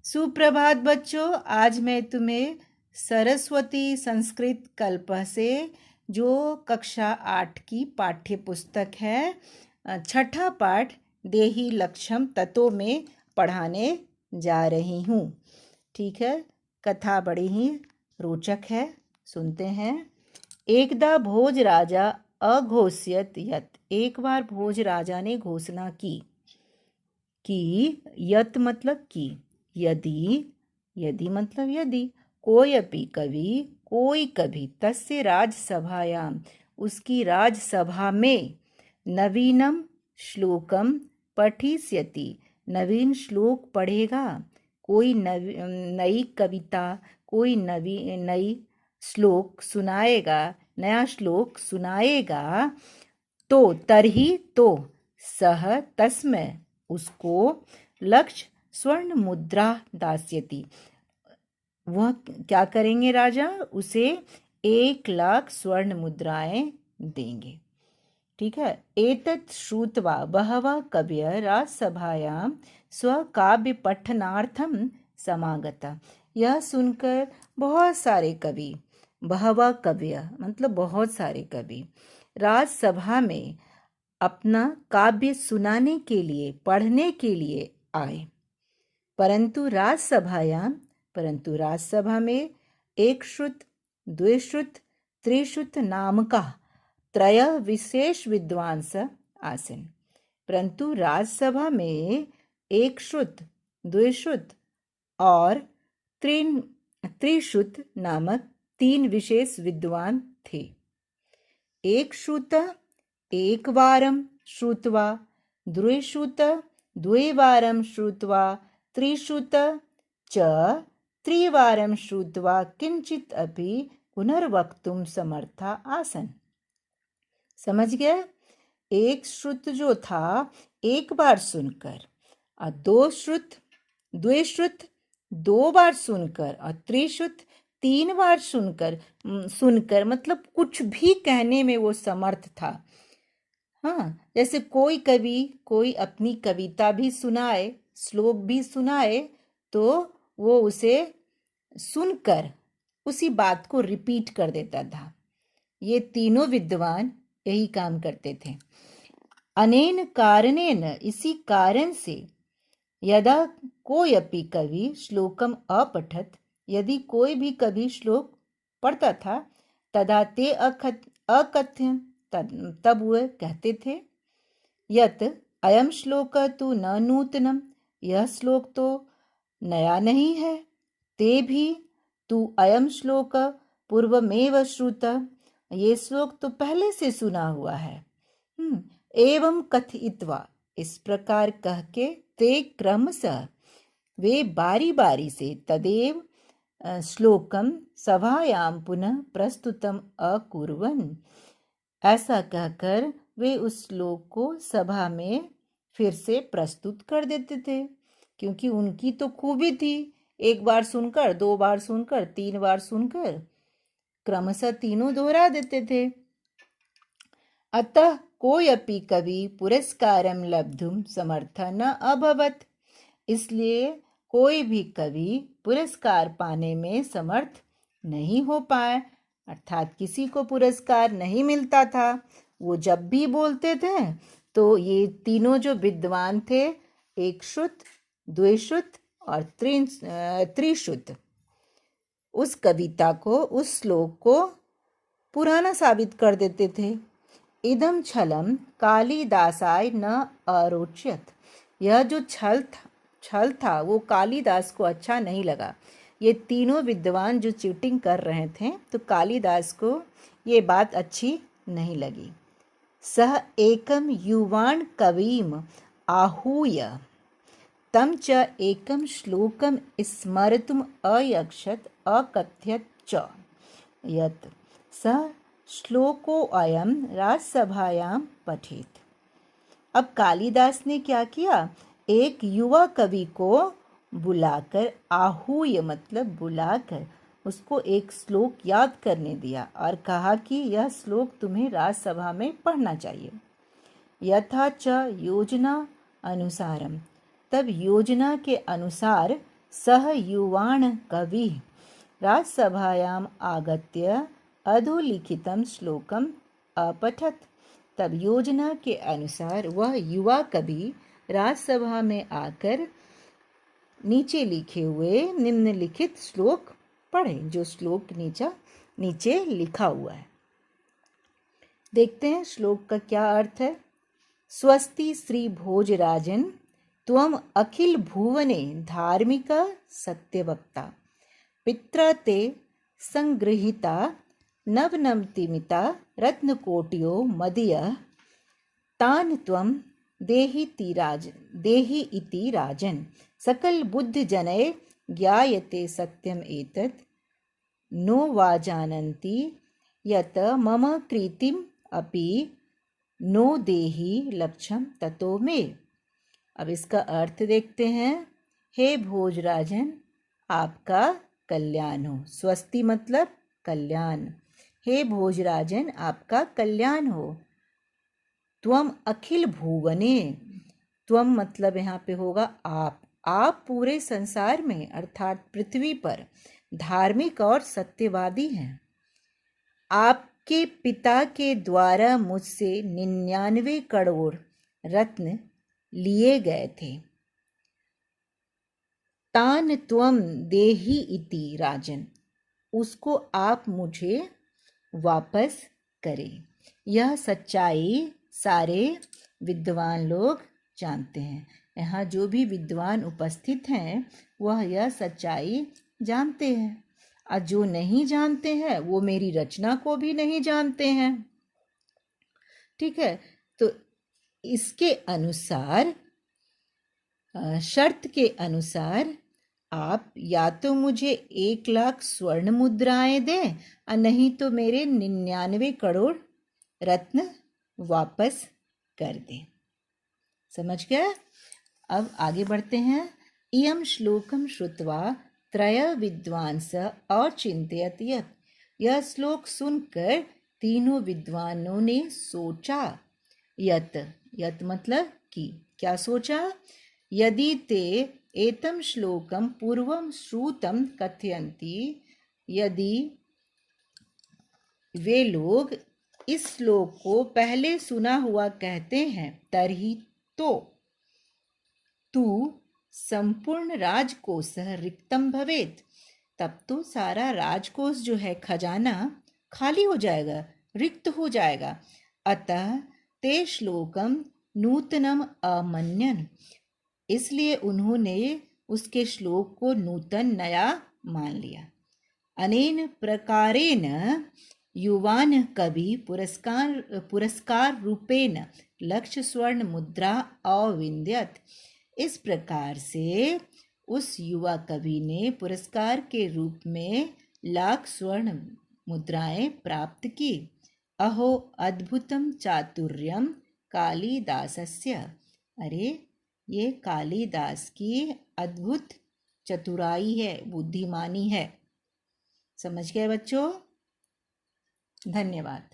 सुप्रभात बच्चों। आज मैं तुम्हें सरस्वती संस्कृत कल्प से जो कक्षा 8 की पाठ्य पुस्तक है, छठा पाठ देहि लक्षम तत्व में पढ़ाने जा रही हूँ। ठीक है, कथा बड़ी ही रोचक है, सुनते हैं। एकदा भोज राजा अघोष्यत यत। एक बार भोज राजा ने घोषणा की यत मतलब की, यदि मतलब यदि कोई कभी तस्य राजसभायाम, उसकी राजसभा में नवीनम श्लोकम पठिष्यति, नवीन श्लोक पढ़ेगा, कोई नई कविता, कोई नई श्लोक सुनाएगा, नया श्लोक सुनाएगा, तो तरही तो सह तस्मै उसको लक्ष्य स्वर्ण मुद्रा दास्यति, वह क्या करेंगे राजा, उसे 1,00,000 स्वर्ण मुद्राएं देंगे। ठीक है। एतत् श्रुत्वा बहवः कवयः राजसभायां स्वकाव्य पठनार्थम समागता। यह सुनकर बहुत सारे कवि, बहवः कवयः मतलब बहुत सारे कवि, राजसभा में अपना काव्य सुनाने के लिए, पढ़ने के लिए आए। परंतु राजसभा में एक श्रुत, द्विश्रुत, त्रिश्रुत नाम का त्रय विशेष विद्वांस आसन। परंतु राजसभा में एक श्रुत, द्विश्रुत और त्रिश्रुत नामक 3 विशेष विद्वान थे। एक श्रुत एकवारं श्रुत्वा, द्विश्रुत द्विवारं श्रुत्वा, त्रिश्रुत च त्रिवारं श्रुत्वा किंचित अपि पुनर्वक्तुं समर्था आसन। समझ गए? एक श्रुत जो था एक बार सुनकर, और द्विश्रुत 2 बार सुनकर, और त्रिश्रुत 3 बार सुनकर मतलब कुछ भी कहने में वो समर्थ था। हाँ, जैसे कोई कवि कोई अपनी कविता भी सुनाए, श्लोक भी सुनाए, तो वो उसे सुनकर उसी बात को रिपीट कर देता था। ये तीनों विद्वान यही काम करते थे। अनेन कारणेन, इसी कारण से, यदा कोयपि कवि श्लोकम अपठत, यदि कोई भी कवि श्लोक पढ़ता था, तदा ते अकथ्य, तब वह कहते थे, यत अयम श्लोक तु न नूतनम, यह श्लोक तो नया नहीं है, ते भी तु अयम श्लोक पूर्वमेव श्रुत, ये श्लोक तो पहले से सुना हुआ है। एवं कथयित्वा, इस प्रकार कह के, ते क्रमशः, वे बारी बारी से, तदेव श्लोकम सभायां पुनः प्रस्तुतम अकुर्वन्, ऐसा कहकर वे उस श्लोक को सभा में फिर से प्रस्तुत कर देते थे। क्योंकि उनकी तो खूबी थी, 1 बार सुनकर, 2 बार सुनकर, 3 बार सुनकर क्रमशः तीनों दोहरा देते थे। अतः कोयपि कवि पुरस्कारं लब्धुं समर्थ न अभवत्, इसलिए कोई भी कवि पुरस्कार पाने में समर्थ नहीं हो पाए, अर्थात किसी को पुरस्कार नहीं मिलता था। वो जब भी बोलते थे तो ये तीनों जो विद्वान थे, एक श्रुत, द्विश्रुत और त्रिश्रुत, उस कविता को, उस श्लोक को पुराना साबित कर देते थे। इदम छलम कालिदासाय न अरोचयत, यह जो छल था वो कालिदास को अच्छा नहीं लगा। ये तीनों विद्वान जो चीटिंग कर रहे थे, तो कालिदास को ये बात अच्छी नहीं लगी। सह एकम युवान कविम आहूय तम च एकम श्लोकम स्मर्तुम अयक्षत अकथ्यत च यत् सह श्लोको अयम राजसभायां पठेत। अब कालिदास ने क्या किया, एक युवा कवि को बुलाकर, आहूय मतलब बुलाकर, उसको एक श्लोक याद करने दिया और कहा कि यह श्लोक तुम्हें राजसभा में पढ़ना चाहिए। यथा च योजना अनुसारम, तब योजना के अनुसार सः युवान् कविः राजसभायाम् आगत्य अधोलिखितं श्लोकम् अपठत्। तब योजना के अनुसार वह युवा कवि राजसभा में आकर नीचे लिखे हुए निम्नलिखित श्लोक पढ़े। जो श्लोक नीचे लिखा हुआ है, देखते हैं श्लोक का क्या अर्थ है। स्वस्ति श्री भोजराजन त्वम अखिल भुवने धार्मिक सत्यवक्ता पित्रा ते संगृहीता नवनवतिमिता रत्नकोटियो मदीय तान् त्वं देहि इति राजन् सकल बुद्ध जनय ज्ञायते सत्यम एतत् नो वा जानन्ति यत मम कृतिम अपि नो देहि लक्ष्यम ततो मे। अब इसका अर्थ देखते हैं। हे भोजराजन, आपका कल्याण हो। स्वस्ति मतलब कल्याण। हे भोजराजन, आपका कल्याण हो। त्वम अखिल भुवने, त्वम मतलब यहाँ पे होगा आप पूरे संसार में अर्थात पृथ्वी पर धार्मिक और सत्यवादी हैं। आपके पिता के द्वारा मुझसे 99 करोड़ रत्न लिए गए थे। तान त्वम देहि इति राजन, उसको आप मुझे वापस करें। यह सच्चाई सारे विद्वान लोग जानते हैं। यहाँ जो भी विद्वान उपस्थित हैं वह यह सच्चाई जानते हैं, और जो नहीं जानते हैं वो मेरी रचना को भी नहीं जानते हैं। ठीक है, तो इसके अनुसार शर्त के अनुसार आप या तो मुझे 1,00,000 स्वर्ण मुद्राएं दें और नहीं तो मेरे 99 करोड़ रत्न वापस कर दें। समझ गया? अब आगे बढ़ते हैं। इयं श्लोकम श्रुत्वा त्रय विद्वांस और चिंतयत यत्, यह श्लोक सुनकर तीनों विद्वानों ने सोचा। यत् मतलब कि, क्या सोचा? यदि ते एतम श्लोकम पूर्वम श्रुतम कथयन्ति, यदि वे लोग इस श्लोक को पहले सुना हुआ कहते हैं, तर्हि तो तू संपूर्ण राजकोष रिक्तम भवेत, तब तो सारा राजकोष जो है खजाना खाली हो जाएगा, रिक्त हो जाएगा। अतः ते श्लोकम नूतनम अमन्यन, इसलिए उन्होंने उसके श्लोक को नूतन नया मान लिया। अनेन प्रकारेण युवान कवि पुरस्कार रूपेण लक्ष्य स्वर्ण मुद्रा अविन्द्यत, इस प्रकार से उस युवा कवि ने पुरस्कार के रूप में 1,00,000 स्वर्ण मुद्राएं प्राप्त की। अहो अद्भुतम चातुर्यम कालिदासस्य, अरे ये कालिदास की अद्भुत चतुराई है, बुद्धिमानी है। समझ गए बच्चों? धन्यवाद।